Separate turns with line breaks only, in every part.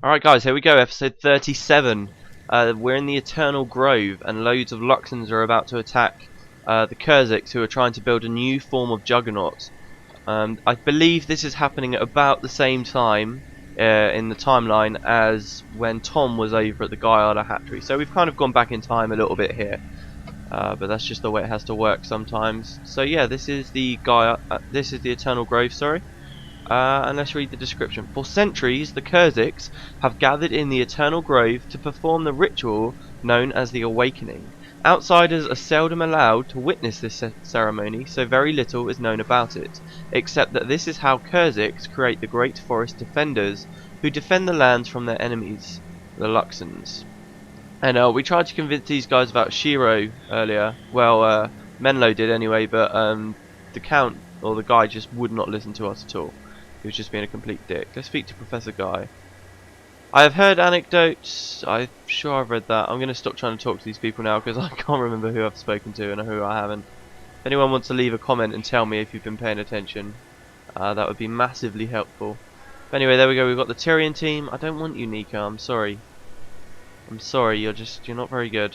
Alright guys, here we go, episode 37. We're in the Eternal Grove and loads of Luxons are about to attack the Kurzicks, who are trying to build a new form of juggernaut. I believe this is happening at about the same time in the timeline as when Tom was over at the Guyala hatchery. So we've kind of gone back in time a little bit here. But that's just the way it has to work sometimes. So yeah, this is the Eternal Grove, sorry. And let's read the description. For centuries, the Kurzicks have gathered in the Eternal Grove to perform the ritual known as the Awakening. Outsiders are seldom allowed to witness this ceremony, so very little is known about it, except that this is how Kurzicks create the great forest defenders who defend the lands from their enemies, the Luxons. And we tried to convince these guys about Shiro earlier. Well, Menlo did anyway, but the Count, or the guy, just would not listen to us at all. He was just being a complete dick. Let's speak to Professor Guy. I have heard anecdotes. I'm sure I've read that. I'm going to stop trying to talk to these people now because I can't remember who I've spoken to and who I haven't. If anyone wants to leave a comment and tell me if you've been paying attention, that would be massively helpful. But anyway, there we go. We've got the Tyrian team. I don't want you, Nika. I'm sorry. I'm sorry. You're not very good.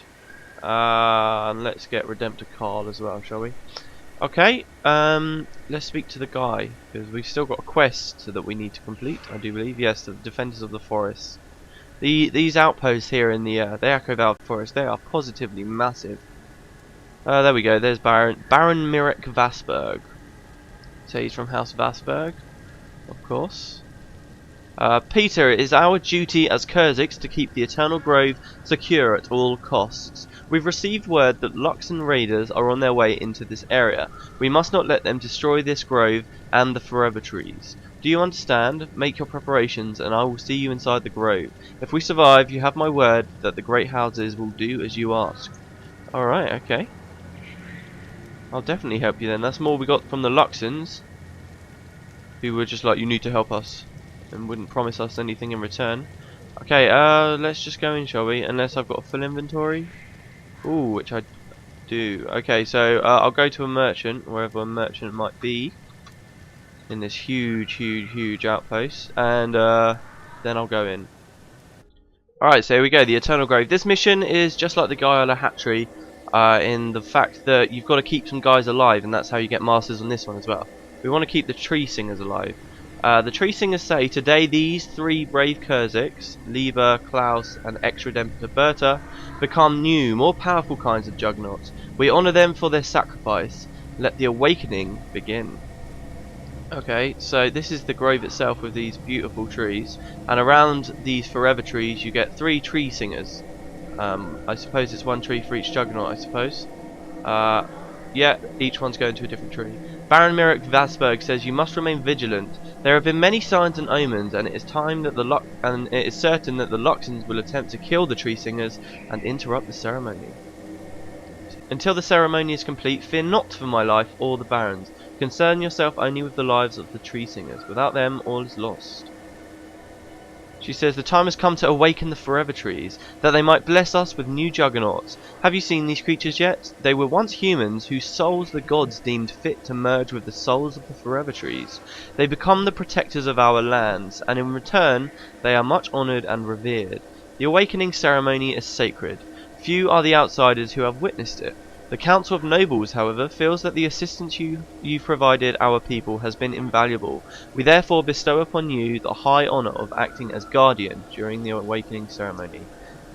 And let's get Redemptor Carl as well, shall we? Okay, let's speak to the guy, because we've still got a quest that we need to complete, I do believe. Yes, the Defenders of the Forest. These outposts here in the Echo Valve Forest, they are positively massive. There we go, there's Baron Mirek Vasberg. So he's from House Vasberg, of course. Peter, it is our duty as Kurzicks to keep the Eternal Grove secure at all costs. We've received word that Luxon raiders are on their way into this area. We must not let them destroy this grove and the forever trees. Do you understand? Make your preparations and I will see you inside the grove. If we survive, you have my word that the great houses will do as you ask. Alright, okay. I'll definitely help you then. That's more we got from the Luxons, who were just like, you need to help us, and wouldn't promise us anything in return. Okay, let's just go in, shall we? Unless I've got a full inventory. Ooh, which I do. Okay, so I'll go to a merchant, wherever a merchant might be, in this huge outpost, and then I'll go in. Alright, so here we go, the Eternal Grove. This mission is just like the Guyala hatchery, in the fact that you've got to keep some guys alive, and that's how you get masters on this one as well. We want to keep the tree singers alive. The tree singers say, today these three brave Kurzicks, Lieber, Klaus and ex-Redemptor Berta, become new, more powerful kinds of juggernauts. We honour them for their sacrifice. Let the awakening begin. Okay, so this is the grove itself with these beautiful trees, and around these forever trees you get three tree singers. I suppose it's one tree for each juggernaut, I suppose. Yeah, each one's going to a different tree. Baron Mirek Vasberg says you must remain vigilant. There have been many signs and omens, and it is certain that the Luxons will attempt to kill the tree singers and interrupt the ceremony. Until the ceremony is complete, fear not for my life or the Baron's. Concern yourself only with the lives of the tree singers. Without them, all is lost. She says the time has come to awaken the forever trees, that they might bless us with new juggernauts. Have you seen these creatures yet? They were once humans whose souls the gods deemed fit to merge with the souls of the forever trees. They become the protectors of our lands, and in return they are much honoured and revered. The awakening ceremony is sacred. Few are the outsiders who have witnessed it. The Council of Nobles, however, feels that the assistance you've provided our people has been invaluable. We therefore bestow upon you the high honour of acting as guardian during the awakening ceremony.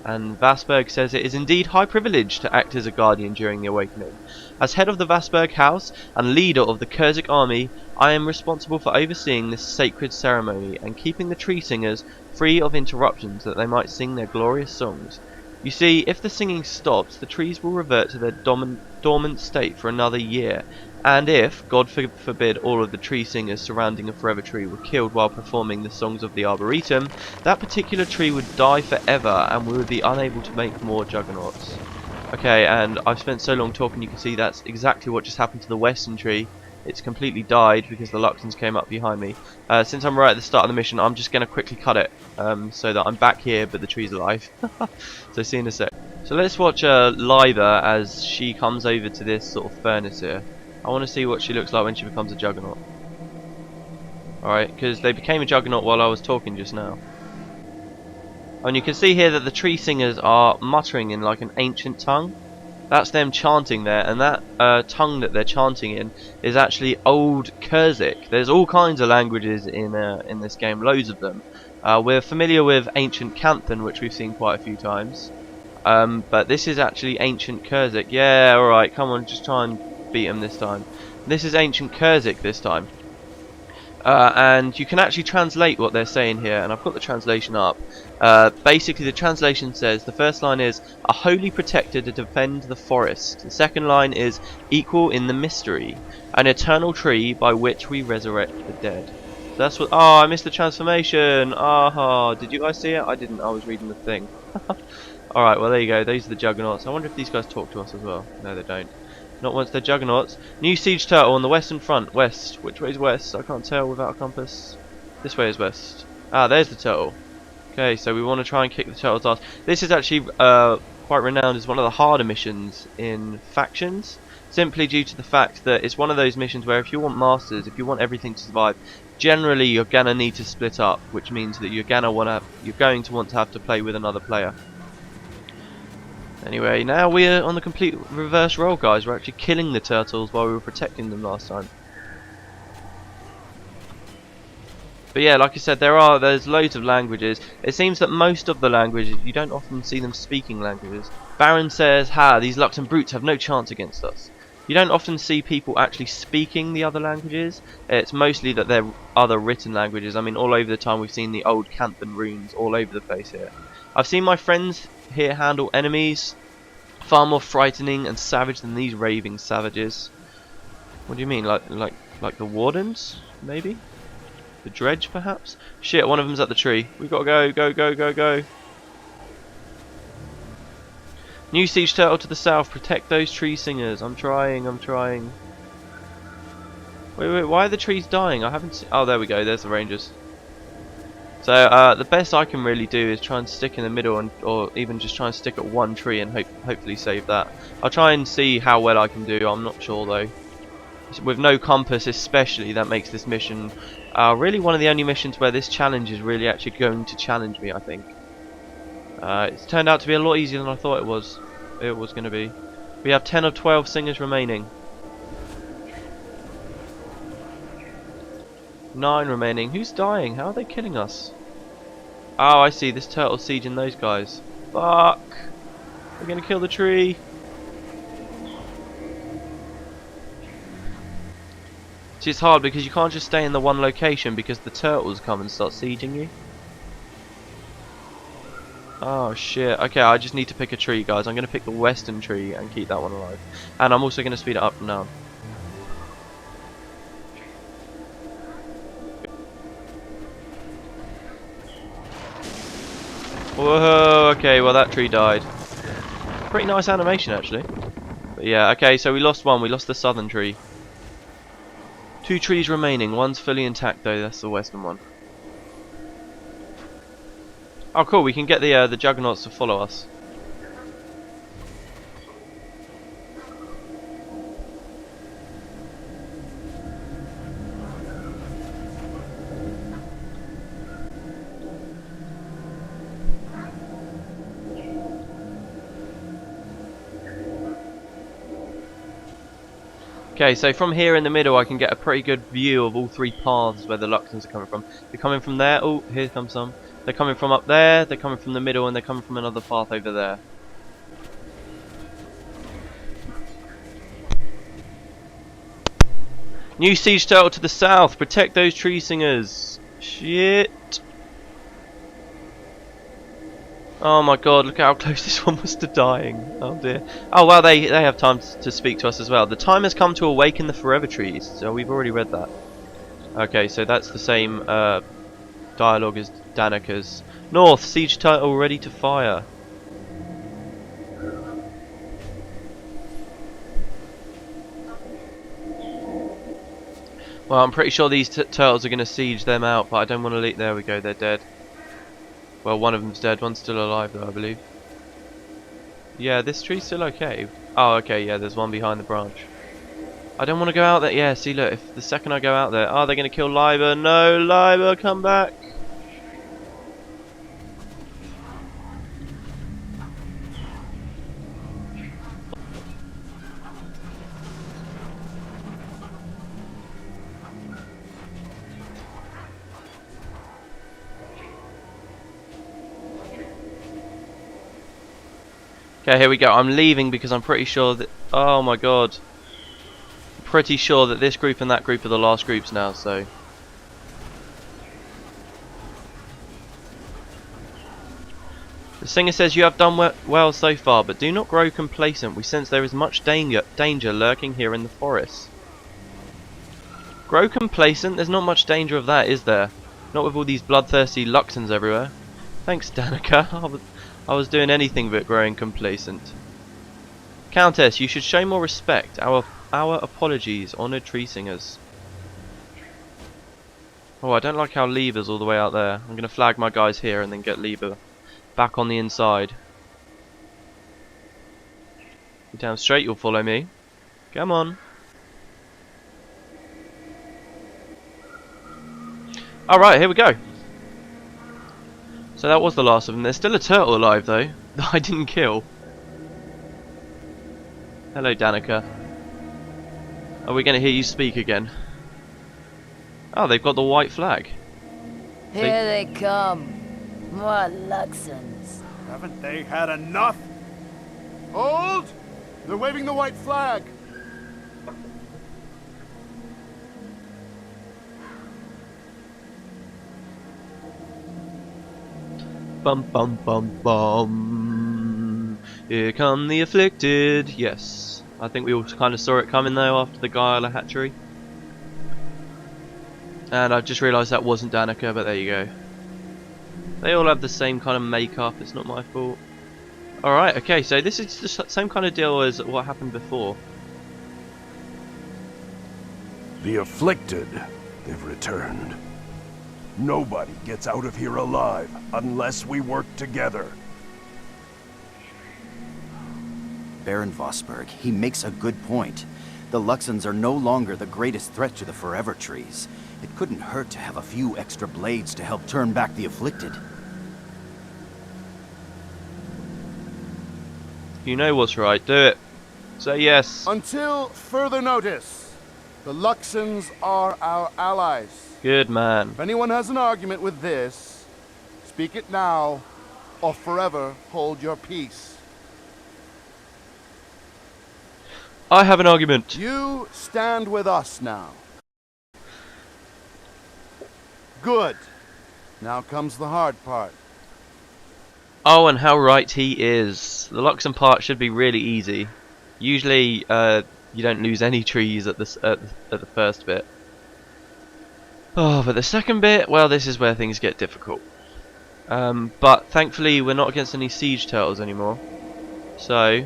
And Vasberg says it is indeed high privilege to act as a guardian during the awakening. As head of the Vasberg house and leader of the Kurzick army, I am responsible for overseeing this sacred ceremony and keeping the tree singers free of interruptions that they might sing their glorious songs. You see, if the singing stops, the trees will revert to their dormant state for another year, and if, God forbid, all of the tree singers surrounding a forever tree were killed while performing the songs of the Arboretum, that particular tree would die forever and we would be unable to make more juggernauts. Okay, and I've spent so long talking, you can see that's exactly what just happened to the western tree. It's completely died because the Luxons came up behind me. Since I'm right at the start of the mission, I'm just going to quickly cut it so that I'm back here but the tree's alive. So see you in a sec. So let's watch Lieber as she comes over to this sort of furnace here. I want to see what she looks like when she becomes a juggernaut. Alright, because they became a juggernaut while I was talking just now. And you can see here that the tree singers are muttering in like an ancient tongue. That's them chanting there, and that tongue that they're chanting in is actually Old Kurzick. There's all kinds of languages in this game, loads of them. We're familiar with Ancient Cantha, which we've seen quite a few times. But this is actually Ancient Kurzick. Yeah, alright, come on, just try and beat him this time. This is Ancient Kurzick this time. And you can actually translate what they're saying here, and I've got the translation up. Basically, the translation says, the first line is, a holy protector to defend the forest. The second line is, equal in the mystery, an eternal tree by which we resurrect the dead. So that's what. Oh, I missed the transformation. Ah, did you guys see it? I didn't. I was reading the thing. Alright, well there you go. Those are the Juggernauts. I wonder if these guys talk to us as well. No, they don't. Not once they're Juggernauts. New siege turtle on the western front. West. Which way is west? I can't tell without a compass. This way is west. Ah, there's the turtle. Okay, so we want to try and kick the turtle's ass. This is actually quite renowned as one of the harder missions in factions. Simply due to the fact that it's one of those missions where if you want masters, if you want everything to survive, generally you're gonna need to split up, which means that you're going to want to have to play with another player. Anyway, now we're on the complete reverse role, guys. We're actually killing the turtles while we were protecting them last time. But yeah, like I said, there's loads of languages. It seems that most of the languages, you don't often see them speaking languages. Baron says, ha, these Luxon brutes have no chance against us. You don't often see people actually speaking the other languages. It's mostly that they're other written languages. I mean, all over the time we've seen the old Canthan runes all over the place here. I've seen my friends here handle enemies far more frightening and savage than these raving savages. What do you mean? Like the wardens, maybe? The dredge, perhaps? Shit, one of them's at the tree. We gotta go. New siege turtle to the south. Protect those tree singers. I'm trying. Wait, why are the trees dying? I haven't seen. Oh, there we go. There's the rangers. So the best I can really do is try and stick in the middle, or even just try and stick at one tree and hopefully save that. I'll try and see how well I can do. I'm not sure though. With no compass, especially, that makes this mission really one of the only missions where this challenge is really actually going to challenge me, I think. It's turned out to be a lot easier than I thought it was going to be. We have 10 of 12 singers remaining. 9 remaining. Who's dying? How are they killing us? Oh, I see. This turtle sieging those guys. Fuck! We're going to kill the tree. It's hard because you can't just stay in the one location because the turtles come and start sieging you. Oh shit. Okay, I just need to pick a tree, guys. I'm going to pick the western tree and keep that one alive. And I'm also going to speed it up from now. Whoa, okay, well that tree died. Pretty nice animation actually. But yeah, okay, so we lost one. We lost the southern tree. 2 trees remaining. One's fully intact though. That's the western one. Oh cool, we can get the Juggernauts to follow us. Okay, so from here in the middle I can get a pretty good view of all 3 paths where the Luxons are coming from. They're coming from there. Oh, here comes some. They're coming from up there, they're coming from the middle, and they're coming from another path over there. New siege turtle to the south. Protect those tree singers. Shit. Oh my god, look how close this one was to dying. Oh dear. Oh wow, they have time to speak to us as well. The time has come to awaken the forever trees. So we've already read that. Okay, so that's the same dialogue as Danica's. North, siege turtle ready to fire. Well, I'm pretty sure these turtles are going to siege them out, but I don't want to leave. There we go, they're dead. Well, one of them's dead, one's still alive though, I believe. Yeah, this tree's still okay. Oh, okay, yeah, there's one behind the branch. I don't want to go out there. Yeah, see, look, if the second I go out there... Oh, they're going to kill Liber. No, Liber, come back. Okay, here we go. I'm leaving because I'm pretty sure that... Oh my god. Pretty sure that this group and that group are the last groups now, so... The singer says you have done well so far, but do not grow complacent. We sense there is much danger lurking here in the forest. Grow complacent? There's not much danger of that, is there? Not with all these bloodthirsty Luxons everywhere. Thanks, Danica. I was doing anything but growing complacent. Countess, you should show more respect. Our apologies, honoured tree singers. Oh, I don't like how Lieber's all the way out there. I'm going to flag my guys here and then get Lieber back on the inside. You're damn straight you'll follow me. Come on. Alright, here we go. So that was the last of them. There's still a turtle alive though, that I didn't kill. Hello, Danica. Are we going to hear you speak again? Oh, they've got the white flag.
Here they come. More Luxons.
Haven't they had enough? Hold! They're waving the white flag.
Bum bum bum bum. Here come the afflicted. Yes. I think we all kind of saw it coming though after the Guile hatchery. And I've just realised that wasn't Danica, but there you go. They all have the same kind of makeup, it's not my fault. Alright, okay, so this is the same kind of deal as what happened before.
The afflicted, they've returned. Nobody gets out of here alive unless we work together.
Baron Vosberg, he makes a good point. The Luxons are no longer the greatest threat to the Forever Trees. It couldn't hurt to have a few extra blades to help turn back the afflicted.
You know what's right, do it. Say yes.
Until further notice, the Luxons are our allies.
Good man.
If anyone has an argument with this, speak it now, or forever hold your peace.
I have an argument.
You stand with us now. Good. Now comes the hard part.
Oh, and how right he is. The Luxon part should be really easy. Usually, you don't lose any trees at the first bit. Oh, but the second bit, well, this is where things get difficult. But thankfully, we're not against any siege turtles anymore. So,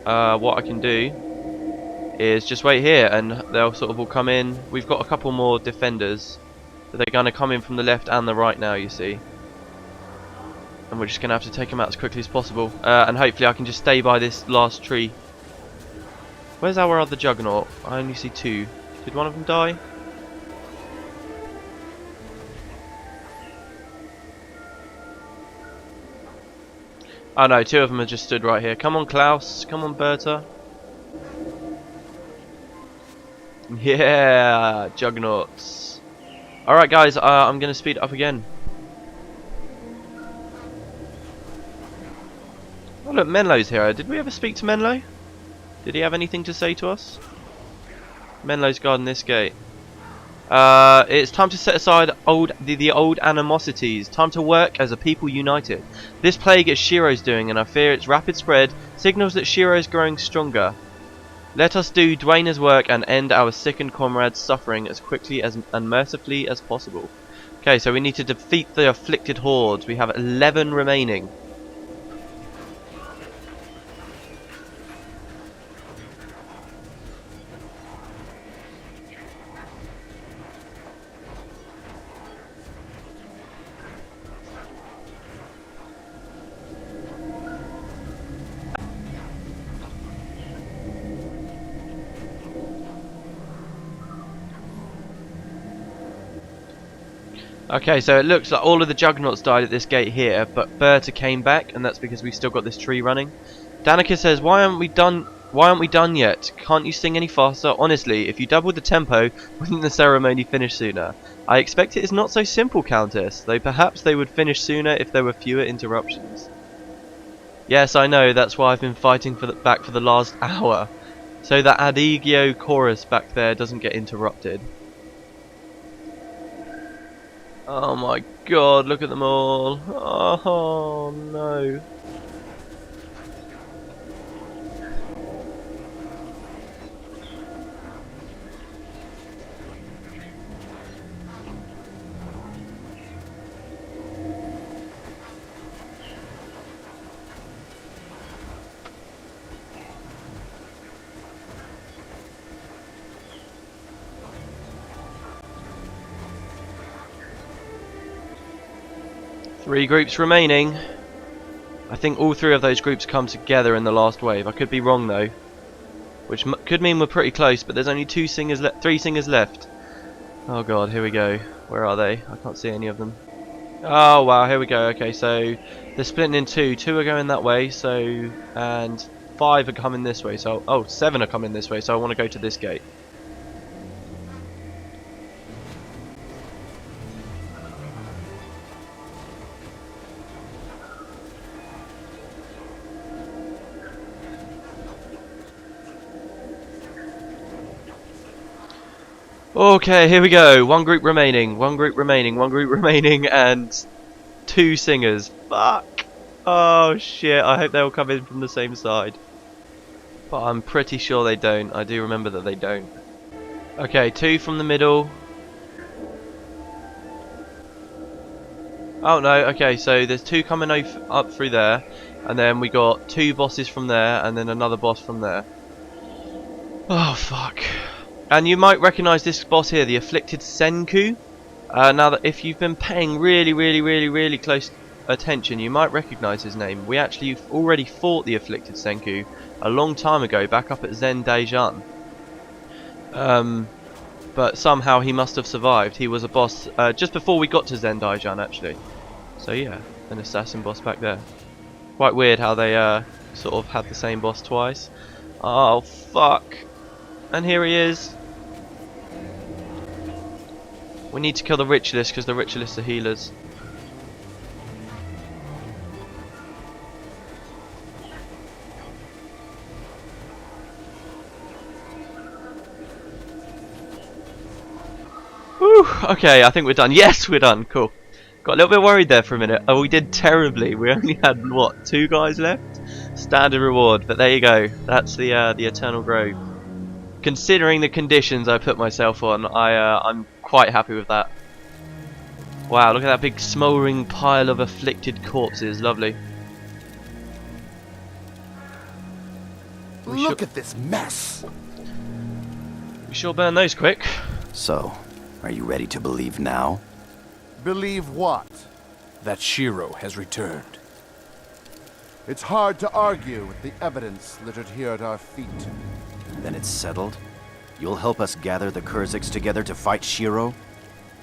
what I can do is just wait here, and they'll sort of all come in. We've got a couple more defenders. But they're going to come in from the left and the right now, you see. And we're just going to have to take them out as quickly as possible. And hopefully I can just stay by this last tree. Where's our other Juggernaut? I only see two. Did one of them die? Oh no, two of them have just stood right here. Come on, Klaus. Come on, Berta. Yeah, Juggernauts. Alright guys, I'm going to speed up again. Oh look, Menlo's here. Did we ever speak to Menlo? Did he have anything to say to us? Menlo's guarding this gate. It's time to set aside the old animosities. Time to work as a people united. This plague is Shiro's doing, and I fear its rapid spread signals that Shiro is growing stronger. Let us do Dwayne's work and end our sickened comrades' suffering as quickly and mercifully as possible. Okay, so we need to defeat the afflicted hordes. We have 11 remaining. Okay, so it looks like all of the Juggernauts died at this gate here, but Berta came back, and that's because we've still got this tree running. Danica says, why aren't we done yet? Can't you sing any faster? Honestly, if you doubled the tempo, wouldn't the ceremony finish sooner? I expect it is not so simple, Countess, though perhaps they would finish sooner if there were fewer interruptions. Yes, I know, that's why I've been fighting back for the last hour. So that Adagio chorus back there doesn't get interrupted. Oh my god, look at them all. Oh no. Three groups remaining. I think all three of those groups come together in the last wave. I could be wrong though, which could mean we're pretty close. But there's only three singers left. Oh god, here we go. Where are they? I can't see any of them. Oh wow, here we go. Okay, so they're splitting in two. Two are going that way. So and 5 are coming this way. So 7 are coming this way. So I want to go to this gate. Okay, here we go. One group remaining, and 2 singers. Fuck! Oh shit, I hope they'll come in from the same side. But I'm pretty sure they don't. I do remember that they don't. Okay, 2 from the middle. Oh no, okay, so there's 2 coming up through there. And then we got 2 bosses from there, and then another boss from there. Oh fuck. And you might recognise this boss here, the Afflicted Senku. Now that if you've been paying really close attention, you might recognise his name. We actually already fought the Afflicted Senku a long time ago, back up at Zen Daijan. But somehow he must have survived. He was a boss just before we got to Zen Daijan actually. So yeah, an assassin boss back there. Quite weird how they sort of had the same boss twice. Oh fuck. And here he is. We need to kill the ritualists because the ritualists are healers. Whew, okay, I think we're done. Yes, we're done. Cool. Got a little bit worried there for a minute. Oh, we did terribly. We only had, what, 2 guys left? Standard reward, but there you go. That's the Eternal Grove. Considering the conditions I put myself on, I'm quite happy with that. Wow, look at that big smouldering pile of afflicted corpses. Lovely.
Look at this mess.
We sure burn those quick.
So, are you ready to believe now?
Believe what?
That Shiro has returned.
It's hard to argue with the evidence littered here at our feet.
Then it's settled? You'll help us gather the Kurzicks together to fight Shiro?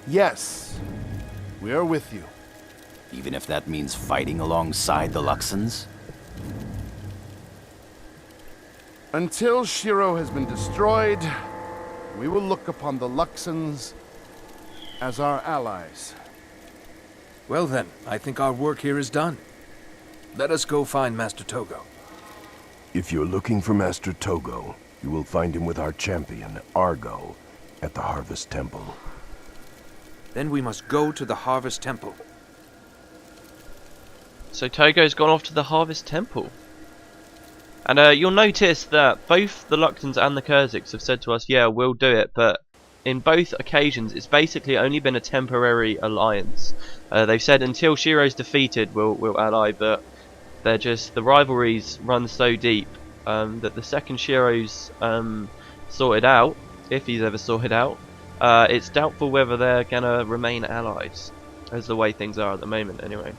Yes, we are with you.
Even if that means fighting alongside the Luxons?
Until Shiro has been destroyed, we will look upon the Luxons as our allies.
Well then, I think our work here is done. Let us go find Master Togo.
If you're looking for Master Togo, you will find him with our champion, Argo, at the Harvest Temple.
Then we must go to the Harvest Temple.
So Togo's gone off to the Harvest Temple. And you'll notice that both the Luxons and the Kurzicks have said to us, yeah, we'll do it, but in both occasions it's basically only been a temporary alliance. They've said until Shiro's defeated we'll ally, but they're just, the rivalries run so deep that the second Shiro's sorted out, if he's ever sorted out, it's doubtful whether they're gonna remain allies, as the way things are at the moment anyway.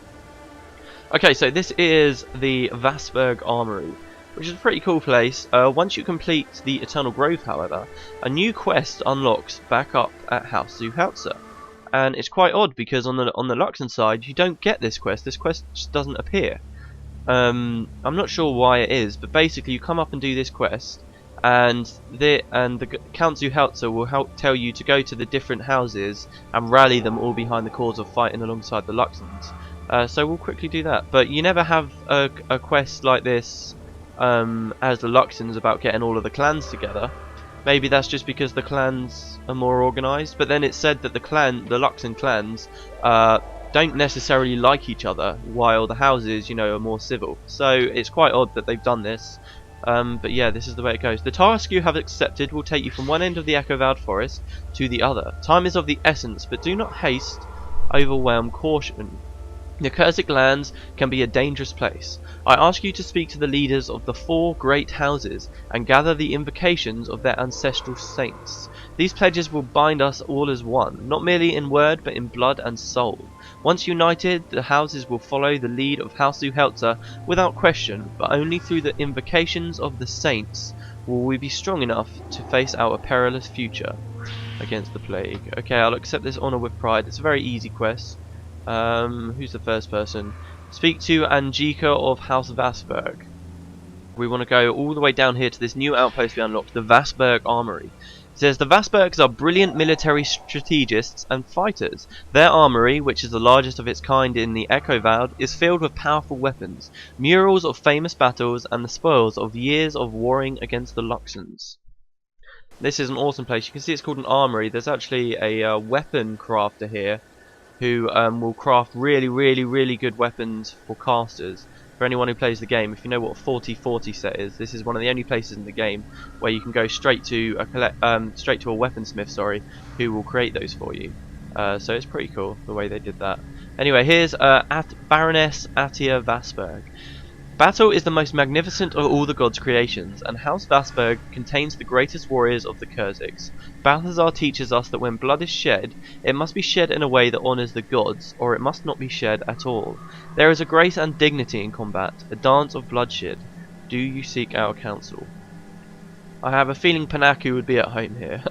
Okay, so this is the Vasberg Armory, which is a pretty cool place. Once you complete the Eternal Grove, however, a new quest unlocks back up at House Zuhauser. And it's quite odd because on the Luxon side you don't get this quest. This quest just doesn't appear. I'm not sure why it is, but basically you come up and do this quest, and the Count Zuhauser will tell you to go to the different houses and rally them all behind the cause of fighting alongside the Luxons. So we'll quickly do that. But you never have a quest like this as the Luxons about getting all of the clans together. Maybe that's just because the clans are more organised. But then it's said that the Luxon clans don't necessarily like each other, while the houses, you know, are more civil. So it's quite odd that they've done this. But yeah, this is the way it goes. The task you have accepted will take you from one end of the Echo-Vowed Forest to the other. Time is of the essence, but do not haste, overwhelm caution. The Kurzick lands can be a dangerous place. I ask you to speak to the leaders of the 4 great houses and gather the invocations of their ancestral saints. These pledges will bind us all as one, not merely in word but in blood and soul. Once united, the houses will follow the lead of House Zuhelzer without question, but only through the invocations of the saints will we be strong enough to face our perilous future against the plague. Okay, I'll accept this honour with pride. It's a very easy quest. Who's the first person? Speak to Angika of House Vasberg. We want to go all the way down here to this new outpost we unlocked, the Vasberg Armory. It says the Vasbergs are brilliant military strategists and fighters. Their armory, which is the largest of its kind in the Echo-Vowed, is filled with powerful weapons, murals of famous battles, and the spoils of years of warring against the Luxons. This is an awesome place. You can see it's called an armory. There's actually a weapon crafter here who will craft really good weapons for casters. For anyone who plays the game, if you know what a 40-40 set is, this is one of the only places in the game where you can go straight to a weaponsmith, who will create those for you. So it's pretty cool the way they did that. Anyway, here's Baroness Atia Vasberg. Battle is the most magnificent of all the gods' creations, and House Vasberg contains the greatest warriors of the Kurzicks. Balthazar teaches us that when blood is shed, it must be shed in a way that honours the gods, or it must not be shed at all. There is a grace and dignity in combat, a dance of bloodshed. Do you seek our counsel? I have a feeling Panaku would be at home here.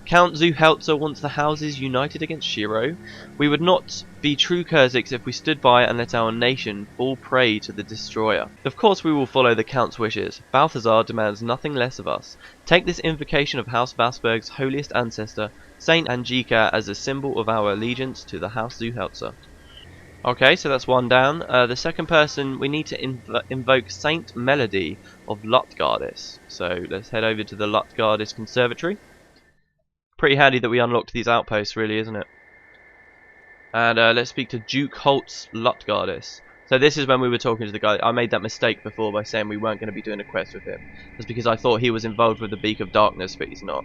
Count Zuhelzer wants the houses united against Shiro. We would not be true Kurzicks if we stood by and let our nation fall prey to the destroyer. Of course we will follow the Count's wishes. Balthazar demands nothing less of us. Take this invocation of House Vasberg's holiest ancestor, Saint Angika, as a symbol of our allegiance to the House Zuhelzer. Okay, so that's one down. The second person, we need to invoke Saint Melody of Lutgardis. So let's head over to the Lutgardis Conservatory. Pretty handy that we unlocked these outposts, really, isn't it? And let's speak to Duke Holtz Lutgardis. So this is when we were talking to the guy. I made that mistake before by saying we weren't going to be doing a quest with him. That's because I thought he was involved with the Beak of Darkness, but he's not.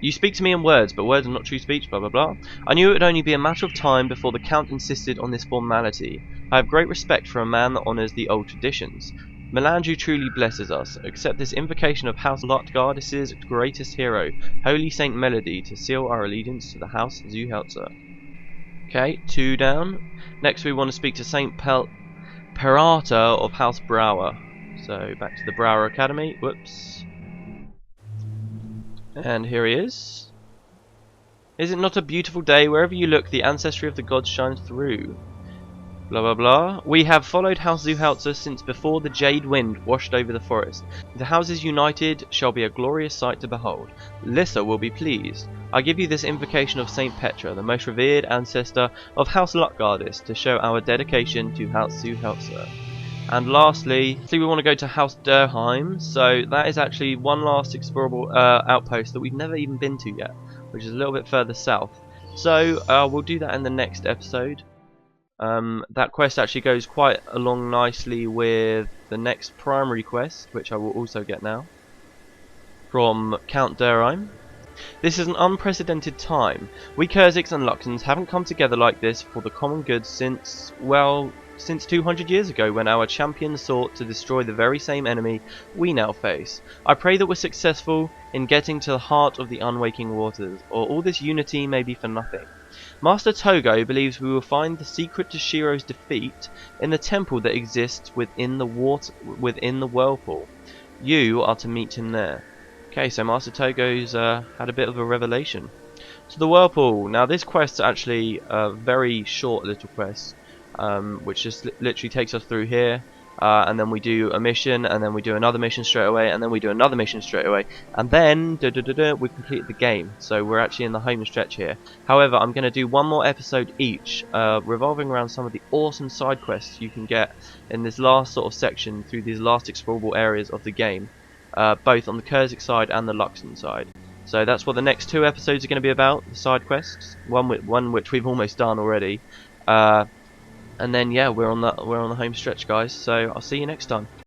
You speak to me in words, but words are not true speech, blah blah blah. I knew it would only be a matter of time before the Count insisted on this formality. I have great respect for a man that honours the old traditions. Melandru truly blesses us. Accept this invocation of House Lutgardis' greatest hero, Holy Saint Melody, to seal our allegiance to the House Zuhelzer. Okay, 2 down. Next we want to speak to Saint Perata of House Brower. So back to the Brower Academy. Whoops. And here he is. Is it not a beautiful day? Wherever you look, the ancestry of the gods shines through. Blah blah blah. We have followed House Zuhelzer since before the Jade Wind washed over the forest. The houses united shall be a glorious sight to behold. Lissa will be pleased. I give you this invocation of Saint Petra, the most revered ancestor of House Lutgardis, to show our dedication to House Zuhelzer. And lastly, we want to go to House Durheim. So that is actually one last explorable outpost that we've never even been to yet, which is a little bit further south. So we'll do that in the next episode. That quest actually goes quite along nicely with the next primary quest, which I will also get now, from Count Durheim. This is an unprecedented time. We Kurzicks and Luxons haven't come together like this for the common good since 200 years ago, when our champions sought to destroy the very same enemy we now face. I pray that we're successful in getting to the heart of the unwaking waters, or all this unity may be for nothing. Master Togo believes we will find the secret to Shiro's defeat in the temple that exists within the whirlpool. You are to meet him there. Okay, so Master Togo's had a bit of a revelation. To the whirlpool. Now this quest is actually a very short little quest, which just literally takes us through here. and then we do a mission, and then we do another mission straight away, and then we do another mission straight away, and then we complete the game. So we're actually in the home stretch here. However, I'm going to do one more episode each, revolving around some of the awesome side quests you can get in this last sort of section through these last explorable areas of the game, both on the Kurzick side and the Luxon side. So that's what the next 2 episodes are going to be about, the side quests. One which we've almost done already. And then yeah, we're on the home stretch, guys. So I'll see you next time.